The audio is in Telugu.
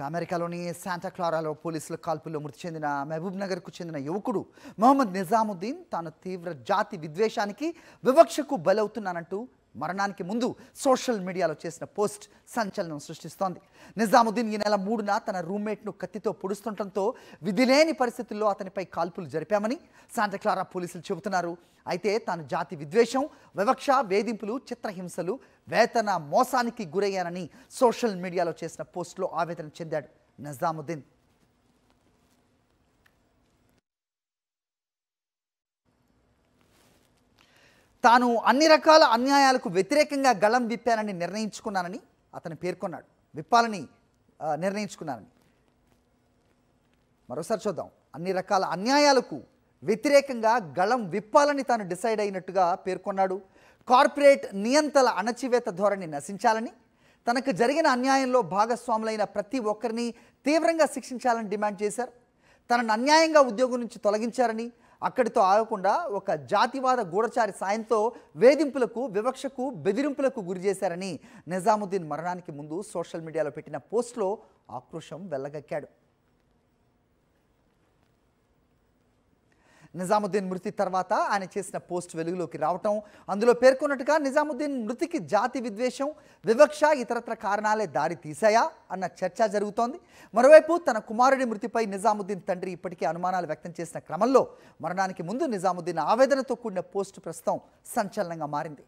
అమెరికాలోని శాంటా క్లారాలో పోలీసుల కాల్పుల్లో మృతి చెందిన మహబూబ్ నగర్కు చెందిన యువకుడు మొహమ్మద్ నిజాముద్దీన్ తాను తీవ్ర జాతి విద్వేషానికి వివక్షకు బలవుతున్నానంటూ మరణానికి ముందు సోషల్ మీడియాలో చేసిన పోస్ట్ సంచలనం సృష్టిస్తోంది. నిజాముద్దీన్ ఈ నెల 3న తన రూమ్మేట్ను కత్తితో పొడుస్తుండటంతో విధిలేని పరిస్థితుల్లో అతనిపై కాల్పులు జరిపామని శాంటా క్లారా పోలీసులు చెబుతున్నారు. అయితే తాను జాతి విద్వేషం, వివక్ష, వేధింపులు, చిత్రహింసలు, వేతన మోసానికి గురయ్యానని సోషల్ మీడియాలో చేసిన పోస్టులో ఆవేదన చెందాడు నిజాముద్దీన్. తాను అన్ని రకాల అన్యాయాలకు వ్యతిరేకంగా గళం విప్పానని నిర్ణయించుకున్నానని అతను పేర్కొన్నాడు. విప్పాలని నిర్ణయించుకున్నానని. మరోసారి చూద్దాం. అన్ని రకాల అన్యాయాలకు వ్యతిరేకంగా గళం విప్పాలని తాను డిసైడ్ అయినట్టుగా పేర్కొన్నాడు. కార్పొరేట్ నియంతల అణచివేత ధోరణి నశించాలని, తనకు జరిగిన అన్యాయంలో భాగస్వాములైన ప్రతి ఒక్కరిని తీవ్రంగా శిక్షించాలని డిమాండ్ చేశారు. తనను అన్యాయంగా ఉద్యోగం నుంచి తొలగించారని, అక్కడితో ఆగకుండా ఒక జాతివాద గూఢచారి సాయంతో వేధింపులకు, వివక్షకు, బెదిరింపులకు గురి చేశారని నిజాముద్దీన్ మరణానికి ముందు సోషల్ మీడియాలో పెట్టిన పోస్టులో ఆక్రోశం వెల్లగక్కాడు. నిజాముద్దీన్ మృతి తర్వాత ఆయన చేసిన పోస్ట్ వెలుగులోకి రావటం, అందులో పేర్కొన్నట్టుగా నిజాముద్దీన్ మృతికి జాతి విద్వేషం, వివక్ష, ఇతరత్ర కారణాలే దారి తీశాయా అన్న చర్చ జరుగుతోంది. మరోవైపు తన కుమారుడి మృతిపై నిజాముద్దీన్ తండ్రి ఇప్పటికే అనుమానాలు వ్యక్తం చేసిన క్రమంలో మరణానికి ముందు నిజాముద్దీన్ ఆవేదనతో కూడిన పోస్టు ప్రస్తుతం సంచలనంగా మారింది.